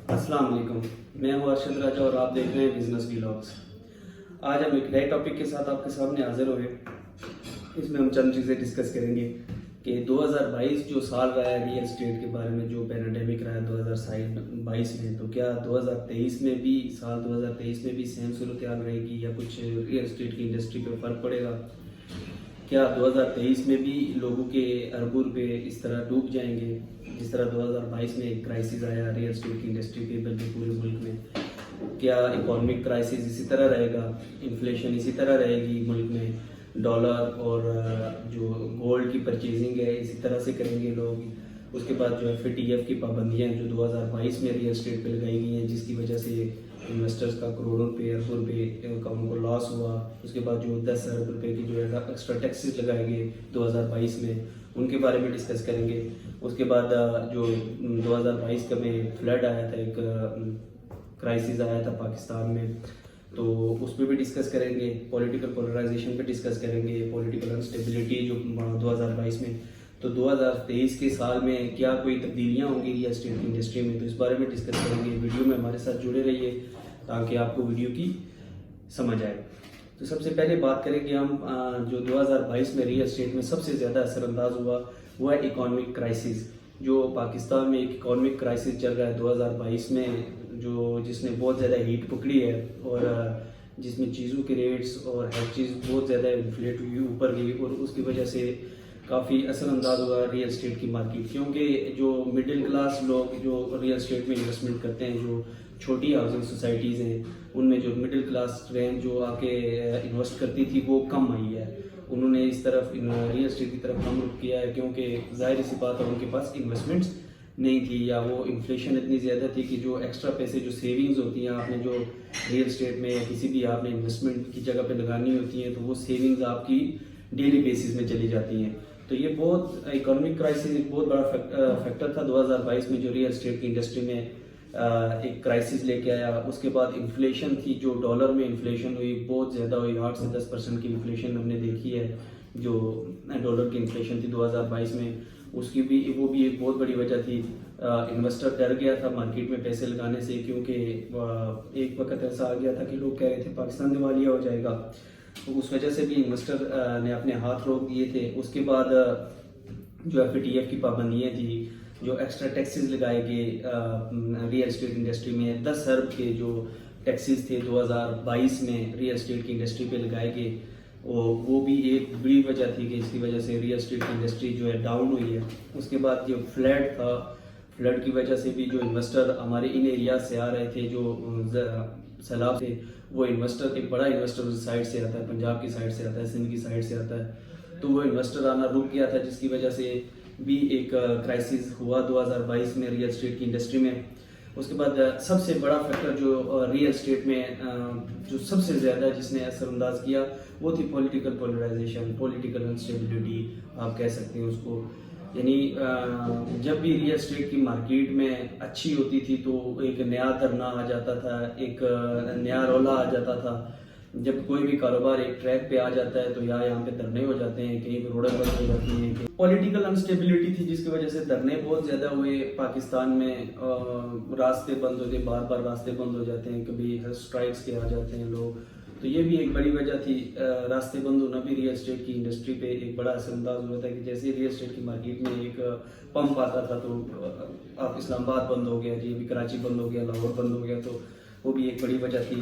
السلام علیکم، میں ہوں ارشد راجہ اور آپ دیکھ رہے ہیں بزنس ولاگس۔ آج ہم ایک نئے ٹاپک کے ساتھ آپ کے سامنے حاضر ہوئے۔ اس میں ہم چند چیزیں ڈسکس کریں گے کہ 2022 جو سال رہا ہے ریئل اسٹیٹ کے بارے میں، جو پینڈیمک رہا ہے 2022 میں، تو کیا 2023 میں بھی سال 2023 میں بھی سیم صورتحال رہے گی یا کچھ ریئل اسٹیٹ کی انڈسٹری پہ فرق پڑے گا؟ کیا 2023 میں بھی لوگوں کے اربوں روپے اس طرح ڈوب جائیں گے جس طرح 2022 میں ایک کرائسس آیا ریئل اسٹیٹ کی انڈسٹری پہ بلکہ پورے ملک میں؟ کیا اکانومک کرائسس اسی طرح رہے گا، انفلیشن اسی طرح رہے گی ملک میں، ڈالر اور جو گولڈ کی پرچیزنگ ہے اسی طرح سے کریں گے لوگ؟ اس کے بعد جو FATF کی پابندیاں جو 2022 میں ریئل اسٹیٹ پہ لگائی گئی ہیں، جس کی وجہ سے انویسٹرز کا کروڑوں روپے اربوں روپے کا ان کو لاس ہوا۔ اس کے بعد جو 10 ارب روپے کی جو ہے ایکسٹرا ٹیکسز لگائے گئے 2022 میں، ان کے بارے میں ڈسکس کریں گے۔ اس کے بعد جو 2022 کا میں فلڈ آیا تھا، ایک کرائسس آیا تھا پاکستان میں، تو اس پہ بھی ڈسکس کریں گے۔ پولیٹیکل پولرائزیشن پہ ڈسکس کریں گے، پولیٹیکل انسٹیبلٹی جو 2022 میں۔ تو 2023 کے سال میں کیا کوئی تبدیلیاں ہوں گی ریئل اسٹیٹ کی انڈسٹری میں، تو اس بارے میں ڈسکس کریں گے۔ ویڈیو میں ہمارے ساتھ جڑے رہیے تاکہ آپ کو ویڈیو کی سمجھ آئے۔ تو سب سے پہلے بات کریں کہ ہم جو 2022 میں ریئل اسٹیٹ میں سب سے زیادہ اثر انداز ہوا وہ ہے اکانومک کرائسس۔ جو پاکستان میں ایک اکانومک کرائسس چل رہا ہے 2022 میں، جس نے بہت زیادہ ہیٹ پکڑی ہے اور جس میں چیزوں کے ریٹس اور ہر چیز بہت زیادہ انفلیٹ ہوئی، اوپر گئی، اور اس کی وجہ سے کافی اثر انداز ہوا ریئل اسٹیٹ کی مارکیٹ، کیونکہ جو مڈل کلاس لوگ جو ریئل اسٹیٹ میں انویسٹمنٹ کرتے ہیں، جو چھوٹی ہاؤسنگ سوسائٹیز ہیں، ان میں جو مڈل کلاس رینج جو آ کے انویسٹ کرتی تھی وہ کم آئی ہے۔ انہوں نے اس طرف ریئل اسٹیٹ کی طرف کم رخ کیا ہے، کیونکہ ظاہر سی بات ہے ان کے پاس انویسٹمنٹس نہیں تھی، یا وہ انفلیشن اتنی زیادہ تھی کہ جو ایکسٹرا پیسے جو سیونگز ہوتی ہیں آپ نے جو ریئل اسٹیٹ میں یا کسی بھی آپ نے انویسٹمنٹ کی جگہ پہ لگانی ہوتی ہیں، تو وہ سیونگز آپ کی ڈیلی بیسس میں چلی جاتی ہیں۔ تو یہ بہت اکانومک کرائسس ایک بہت بڑا فیکٹر تھا 2022 میں، جو ریئل اسٹیٹ کی انڈسٹری میں ایک کرائسس لے کے آیا۔ اس کے بعد انفلیشن تھی، جو ڈالر میں انفلیشن ہوئی بہت زیادہ ہوئی، 8 سے 10% کی انفلیشن ہم نے دیکھی ہے، جو ڈالر کی انفلیشن تھی 2022 میں۔ اس کی بھی وہ بھی ایک بہت بڑی وجہ تھی۔ انویسٹر ڈر گیا تھا مارکیٹ میں پیسے لگانے سے، کیونکہ ایک وقت ایسا آ گیا تھا کہ لوگ کہہ رہے تھے پاکستان دیوالیہ ہو جائے گا، تو اس وجہ سے بھی انویسٹر نے اپنے ہاتھ روک دیے تھے۔ اس کے بعد جو FATF کی پابندیاں تھی، جو ایکسٹرا ٹیکسز لگائے گئے ریئل اسٹیٹ انڈسٹری میں، 10 ارب کے جو ٹیکسز تھے 2022 میں ریئل اسٹیٹ کی انڈسٹری پہ لگائے گئے، وہ بھی ایک بڑی وجہ تھی کہ اس کی وجہ سے ریئل اسٹیٹ کی انڈسٹری جو ہے ڈاؤن ہوئی ہے۔ اس کے بعد جو فلڈ تھا، فلڈ کی وجہ سے بھی جو انویسٹر ہمارے ان ایریا سے آ رہے تھے، جو سیلاب سے، وہ انویسٹر ایک بڑا انویسٹر اس سائڈ سے آتا ہے، پنجاب کی سائڈ سے آتا ہے، سندھ کی سائڈ سے آتا ہے، تو وہ انویسٹر آنا رک گیا تھا، جس کی وجہ سے بھی ایک کرائسس ہوا 2022 میں ریئل اسٹیٹ کی انڈسٹری میں۔ اس کے بعد سب سے بڑا فیکٹر جو ریئل اسٹیٹ میں جو سب سے زیادہ جس نے اثر انداز کیا وہ تھی پولیٹیکل پولرائزیشن، پولیٹیکل انسٹیبلٹی آپ کہہ سکتے ہیں اس کو۔ یعنی جب بھی ریئل اسٹیٹ کی مارکیٹ میں اچھی ہوتی تھی تو ایک نیا دھرنا آ جاتا تھا، ایک نیا رولا آ جاتا تھا۔ جب کوئی بھی کاروبار ایک ٹریک پہ آ جاتا ہے تو یہاں پہ دھرنے ہو جاتے ہیں، کہیں پہ روڈیں بند ہو جاتی ہیں۔ پولیٹیکل انسٹیبلٹی تھی جس کی وجہ سے دھرنے بہت زیادہ ہوئے پاکستان میں، راستے بند ہوتے، بار بار راستے بند ہو جاتے ہیں، کبھی اسٹرائکس کے آ جاتے ہیں لوگ، تو یہ بھی ایک بڑی وجہ تھی۔ راستے بند ہونا بھی ریئل اسٹیٹ کی انڈسٹری پہ ایک بڑا اثر انداز ہوا تھا کہ جیسے ریئل اسٹیٹ کی مارکیٹ میں ایک پمپ آتا تھا تو آپ اسلام آباد بند ہو گیا، جی ابھی کراچی بند ہو گیا، لاہور بند ہو گیا، تو وہ بھی ایک بڑی وجہ تھی۔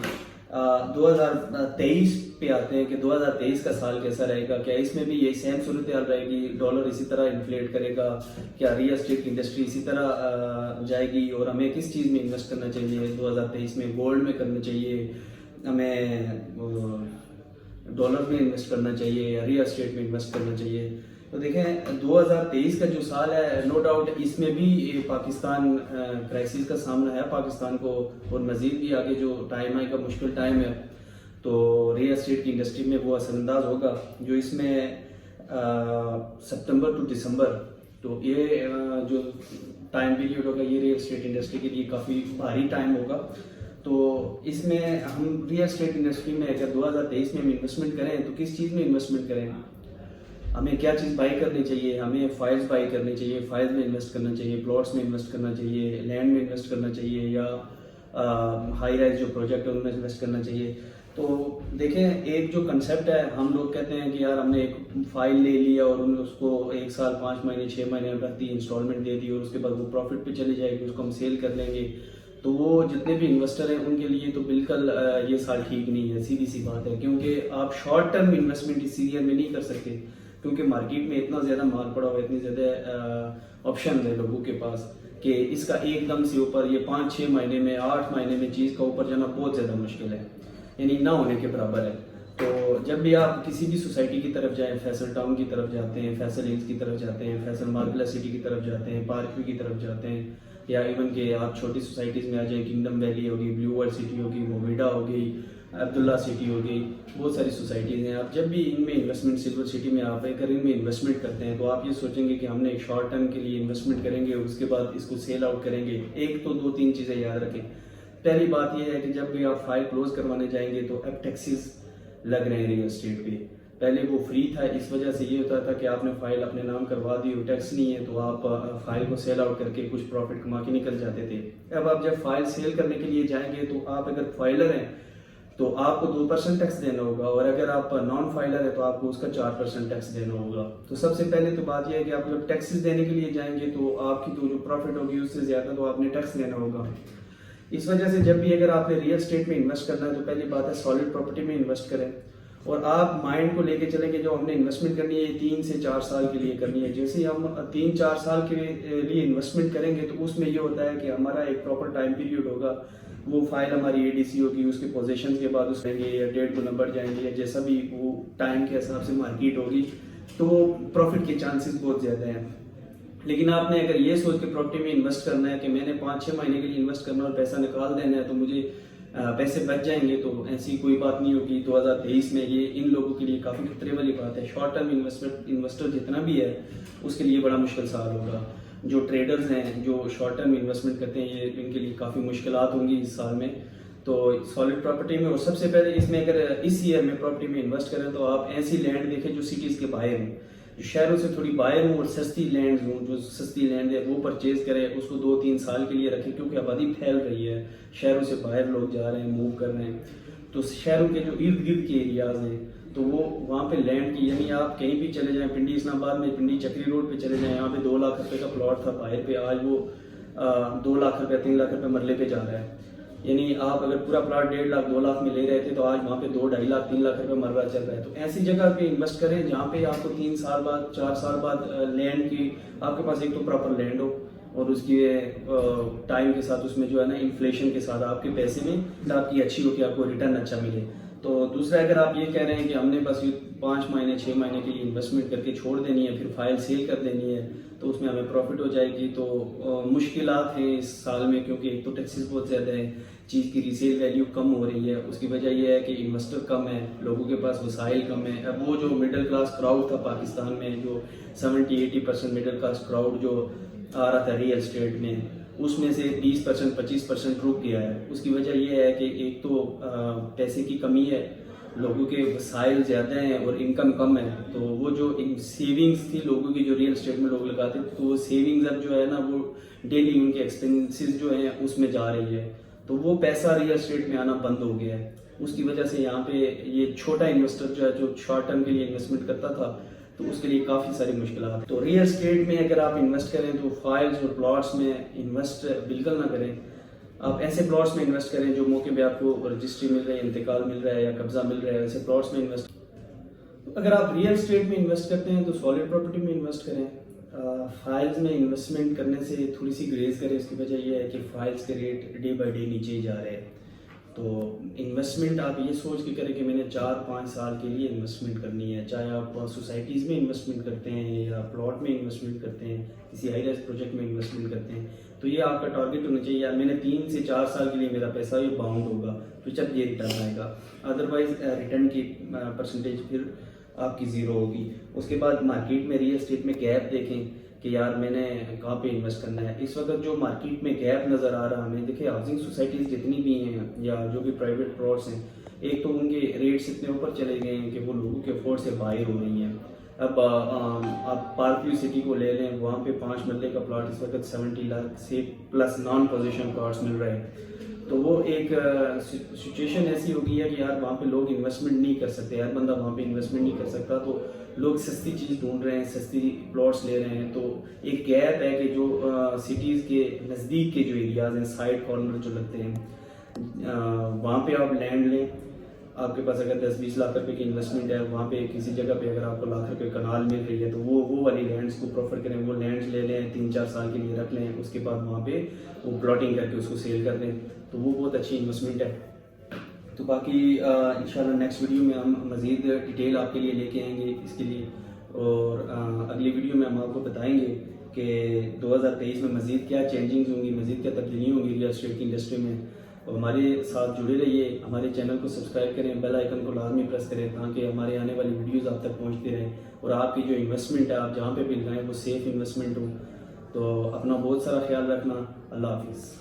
2023 پہ آتے ہیں کہ 2023 کا سال کیسا رہے گا، کیا اس میں بھی یہی سیم صورتحال رہے گی، ڈالر اسی طرح انفلیٹ کرے گا، کیا ریئل اسٹیٹ کی انڈسٹری اسی طرح جائے گی، اور ہمیں کس چیز میں انویسٹ کرنا چاہیے 2023 میں؟ گولڈ میں کرنا چاہیے، ہمیں ڈالر میں انویسٹ کرنا چاہیے، یا ریئل اسٹیٹ میں انویسٹ کرنا چاہیے؟ تو دیکھیں 2023 کا جو سال ہے، نو ڈاؤٹ اس میں بھی پاکستان کرائسس کا سامنا ہے پاکستان کو، اور مزید بھی آگے جو ٹائم آئے گا مشکل ٹائم ہے، تو ریئل اسٹیٹ کی انڈسٹری میں وہ اثر انداز ہوگا۔ جو اس میں سپتمبر ٹو دسمبر، تو یہ جو ٹائم پیریڈ ہوگا یہ ریئل اسٹیٹ انڈسٹری کے لیے کافی بھاری ٹائم ہوگا۔ تو اس میں ہم ریئل اسٹیٹ انڈسٹری میں اگر 2023 میں ہم انویسٹمنٹ کریں تو کس چیز میں انویسٹمنٹ کریں؟ ہمیں کیا چیز بائی کرنی چاہیے. ہمیں فائلز بائی کرنی چاہیے, فائلز میں انویسٹ کرنا چاہیے, پلاٹس میں انویسٹ کرنا چاہیے, لینڈ میں انویسٹ کرنا چاہیے, یا ہائی رائز جو پروجیکٹ ہے ان میں انویسٹ کرنا چاہیے. تو دیکھیں ایک جو کنسیپٹ ہے, ہم لوگ کہتے ہیں کہ یار ہم نے ایک فائل لے لیا اور اس کو 1 سال 5 مہینے 6 مہینے میں بھرتی انسٹالمنٹ دے دی اور اس کے بعد وہ پروفٹ پہ چلی جائے گی, اس کو ہم سیل کر لیں گے. تو وہ جتنے بھی انویسٹر ہیں ان کے لیے تو بالکل یہ سال ٹھیک نہیں ہے, سیدھی سی بات ہے. کیونکہ آپ شارٹ ٹرم انویسٹمنٹ اس سیریل میں نہیں کر سکتے, کیونکہ مارکیٹ میں اتنا زیادہ مال پڑا ہوا ہے, اتنی زیادہ آپشن ہے لوگوں کے پاس کہ اس کا ایک دم سے اوپر یہ 5-6 مہینے میں 8 مہینے میں چیز کا اوپر جانا بہت زیادہ مشکل ہے, یعنی نہ ہونے کے برابر ہے. تو جب بھی آپ کسی بھی سوسائٹی کی طرف جائیں, فیصل ٹاؤن کی طرف جاتے ہیں, فیصل ہلز کی طرف جاتے ہیں, فیصل مارکلا سٹی کی طرف جاتے ہیں, پارک ویو کی طرف جاتے ہیں, یا ایون کہ آپ چھوٹی سوسائٹیز میں آ جائیں, کنگڈم ویلی ہوگی, بلیو ورلڈ سٹی ہوگی, موویڈا ہو گئی, عبداللہ سٹی ہو گئی, بہت ساری سوسائٹیز ہیں. آپ جب بھی ان میں انویسٹمنٹ, سلور سٹی میں آپ اگر ان میں انویسٹمنٹ کرتے ہیں تو آپ یہ سوچیں گے کہ ہم نے ایک شارٹ ٹرم کے لیے انویسٹمنٹ کریں گے, اس کے بعد اس کو سیل آؤٹ کریں گے. ایک تو 2-3 چیزیں یاد رکھیں. پہلی بات یہ ہے کہ جب بھی آپ فائل کلوز کروانے جائیں گے تو اب ٹیکسیز لگ رہے ہیں ریل اسٹیٹ پہ. پہلے وہ فری تھا, اس وجہ سے یہ ہوتا تھا کہ آپ نے فائل اپنے نام کروا دی اور ٹیکس نہیں ہے تو آپ فائل کو سیل آؤٹ کر کے کچھ پروفٹ کما کے نکل جاتے تھے. اب آپ جب فائل سیل کرنے کے لیے جائیں گے تو آپ اگر فائلر ہیں تو آپ کو 2% ٹیکس دینا ہوگا, اور اگر آپ نان فائلر ہے تو آپ کو اس کا 4% ٹیکس دینا ہوگا. تو سب سے پہلے تو بات یہ ہے کہ آپ جب ٹیکسز دینے کے لیے جائیں گے تو آپ کی تو جو پروفٹ ہوگی اس سے زیادہ تو آپ نے ٹیکس دینا ہوگا. اس وجہ سے جب بھی اگر آپ نے ریئل اسٹیٹ میں انویسٹ کرنا ہے تو پہلی بات ہے سالڈ پراپرٹی میں انویسٹ کریں, اور آپ مائنڈ کو لے کے چلیں کہ جو ہم نے انویسٹمنٹ کرنی ہے 3 سے 4 سال کے لیے کرنی ہے. جیسے ہی ہم 3-4 سال کے لیے انویسٹمنٹ کریں گے تو اس میں یہ ہوتا ہے کہ ہمارا ایک پراپر ٹائم پیریڈ ہوگا, وہ فائل ہماری اے ڈی سی ہوگی, اس کے پوزیشن کے بعد اس میں یا 1.5 گنا بڑھ جائیں گے, یا جیسا بھی وہ ٹائم کے حساب سے مارکیٹ ہوگی تو پروفٹ کے چانسز بہت زیادہ ہیں. لیکن آپ نے اگر یہ سوچ کے پراپرٹی میں انویسٹ کرنا ہے کہ میں نے 5-6 مہینے کے لیے انویسٹ کرنا اور پیسہ نکال دینا ہے تو مجھے پیسے بچ جائیں گے, تو ایسی کوئی بات نہیں ہوگی. 2023 میں یہ ان لوگوں کے لیے کافی خطرے والی بات ہے. شارٹ ٹرم انویسٹر جتنا بھی ہے اس کے لیے بڑا مشکل سال ہوگا. جو ٹریڈرز ہیں جو شارٹ ٹرم انویسٹمنٹ کرتے ہیں یہ ان کے لیے کافی مشکلات ہوں گی اس سال میں. تو سالڈ پراپرٹی میں, اور سب سے پہلے اس میں اگر اس ایئر میں پراپرٹی میں انویسٹ کریں تو آپ ایسی لینڈ دیکھیں جو سٹیز کے باہر ہوں, جو شہروں سے تھوڑی باہر ہوں, اور سستی لینڈز ہوں. جو سستی لینڈ ہے وہ پرچیز کریں, اس کو 2-3 سال کے لیے رکھیں, کیونکہ آبادی پھیل رہی ہے, شہروں سے باہر لوگ جا رہے ہیں, موو کر رہے ہیں. تو شہروں کے جو ارد گرد کے ایریاز ہیں تو وہ وہاں پہ لینڈ کی, یعنی آپ کہیں بھی چلے جائیں, پنڈی اسلام آباد میں پنڈی چکری روڈ پہ چلے جائیں, یہاں پہ 2 لاکھ روپے کا پلاٹ تھا باہر پہ, آج وہ 2 لاکھ روپے 3 لاکھ روپے مرلے پہ جا رہا ہے. یعنی آپ اگر پورا پلاٹ 1.5 لاکھ 2 لاکھ میں لے رہے تھے تو آج وہاں پہ 2-2.5 لاکھ 3 لاکھ روپے مرلہ چل رہا ہے. تو ایسی جگہ پہ انویسٹ کریں جہاں پہ آپ کو 3 سال بعد 4 سال بعد لینڈ کی آپ کے پاس ایک تو پراپر لینڈ ہو, اور اس کی ٹائم کے ساتھ اس میں جو ہے نا انفلیشن کے ساتھ آپ کے پیسے میں آپ کی اچھی ہو کہ آپ کو ریٹرن اچھا ملے. تو دوسرا اگر آپ یہ کہہ رہے ہیں کہ ہم نے بس 5 مہینے 6 مہینے کے لیے انویسٹمنٹ کر کے چھوڑ دینی ہے, پھر فائل سیل کر دینی ہے تو اس میں ہمیں پروفٹ ہو جائے گی, تو مشکلات ہیں اس سال میں. کیونکہ ایک تو ٹیکسز بہت زیادہ ہے, چیز کی ریسیل ویلیو کم ہو رہی ہے, اس کی وجہ یہ ہے کہ انویسٹر کم ہے, لوگوں کے پاس وسائل کم ہے. اب وہ جو مڈل کلاس کراؤڈ تھا پاکستان میں, جو 70-80% مڈل کلاس کراؤڈ جو آ رہا تھا ریئل اسٹیٹ میں, اس میں سے 20% 25% رک گیا ہے. اس کی وجہ یہ ہے کہ ایک تو پیسے کی کمی ہے, لوگوں کے وسائل زیادہ ہیں اور انکم کم ہے. تو وہ جو سیونگز تھی لوگوں کی جو ریئل اسٹیٹ میں لوگ لگاتے تھے, تو وہ سیونگز اب جو ہے نا وہ ڈیلی ان کے ایکسپینسز جو ہیں اس میں جا رہی ہے, تو وہ پیسہ ریئل اسٹیٹ میں آنا بند ہو گیا ہے. اس کی وجہ سے یہاں پہ یہ چھوٹا انویسٹر جو ہے جو شارٹ ٹرم کے لیے انویسٹمنٹ کرتا تھا تو اس کے لیے کافی ساری مشکلات. تو ریئل اسٹیٹ میں اگر آپ انویسٹ کریں تو فائلز اور پلاٹس میں انویسٹ بالکل نہ کریں. آپ ایسے پلاٹس میں انویسٹ کریں جو موقع پہ آپ کو رجسٹری مل رہی ہے, انتقال مل رہا ہے یا قبضہ مل رہا ہے, ایسے پلاٹس میں انویسٹ. اگر آپ ریئل اسٹیٹ میں انویسٹ کرتے ہیں تو سالڈ پراپرٹی میں انویسٹ کریں. فائلز میں انویسٹمنٹ کرنے سے تھوڑی سی گریز کریں. اس کی وجہ یہ ہے کہ فائلز کے ریٹ ڈے بائی ڈے نیچے ہی جا رہے ہیں. تو انویسٹمنٹ آپ یہ سوچ کے کریں کہ میں نے 4-5 سال کے لیے انویسٹمنٹ کرنی ہے, چاہے آپ سوسائٹیز میں انویسٹمنٹ کرتے ہیں یا پلاٹ میں انویسٹمنٹ کرتے ہیں, کسی ہائی رائز پروجیکٹ میں انویسٹمنٹ کرتے ہیں, تو یہ آپ کا ٹارگیٹ ہونا چاہیے. یار میں نے 3 سے 4 سال کے لیے میرا پیسہ یہ باؤنڈ ہوگا تو جب یہ ریٹرن آئے گا, ادروائز ریٹرن کی پرسنٹیج پھر آپ کی 0 ہوگی. اس کے بعد مارکیٹ میں ریئل اسٹیٹ میں گیپ دیکھیں کہ یار میں نے کہاں پہ انویسٹ کرنا ہے. اس وقت جو مارکیٹ میں گیپ نظر آ رہا ہمیں, دیکھیں ہاؤسنگ سوسائٹیز جتنی بھی ہیں یا جو بھی پرائیویٹ پلاٹس ہیں, ایک تو ان کے ریٹس اتنے اوپر چلے گئے ہیں کہ وہ لوگوں کے افورڈ سے باہر ہو رہی ہیں. اب آپ پارک ویو سٹی کو لے لیں, وہاں پہ 5 مرلے کا پلاٹ اس وقت 70 لاکھ سے پلس نان پوزیشن پلاٹس مل رہے ہیں. تو وہ ایک سچویشن ایسی ہو گئی ہے کہ یار وہاں پہ لوگ انویسٹمنٹ نہیں کر سکتے, ہر بندہ وہاں پہ انویسٹمنٹ نہیں کر سکتا, تو لوگ سستی چیز ڈھونڈ رہے ہیں, سستی پلاٹس لے رہے ہیں. تو ایک گیپ ہے کہ جو سٹیز کے نزدیک کے جو ایریاز ہیں, سائڈ کارنر جو لگتے ہیں, وہاں پہ آپ لینڈ لیں. آپ کے پاس اگر 10-20 لاکھ روپے کی انویسٹمنٹ ہے, وہاں پہ کسی جگہ پہ اگر آپ کو لاکھ روپے کنال مل رہی ہے تو وہ والی لینڈس کو پریفر کریں, وہ لینڈس لے لیں, 3-4 سال کے لیے رکھ لیں, اس کے بعد وہاں پہ وہ پلاٹنگ کر کے اس کو سیل کر دیں, تو وہ بہت اچھی انویسٹمنٹ ہے. تو باقی انشاءاللہ نیکسٹ ویڈیو میں ہم مزید ڈیٹیل آپ کے لیے لے کے آئیں گے اس کے لیے, اور اگلی ویڈیو میں ہم آپ کو بتائیں گے کہ 2023 میں مزید کیا چینجنگز ہوں گی, مزید کیا تبدیلیاں ہوں گی ریئل اسٹیٹ کی انڈسٹری میں. اور ہمارے ساتھ جڑے رہیے, ہمارے چینل کو سبسکرائب کریں, بیل آئیکن کو لازمی پریس کریں تاکہ ہمارے آنے والی ویڈیوز آپ تک پہنچتے رہیں, اور آپ کی جو انویسٹمنٹ ہے آپ جہاں پہ بھی لگائیں وہ سیف انویسٹمنٹ ہو. تو اپنا بہت سارا خیال رکھنا. اللہ حافظ.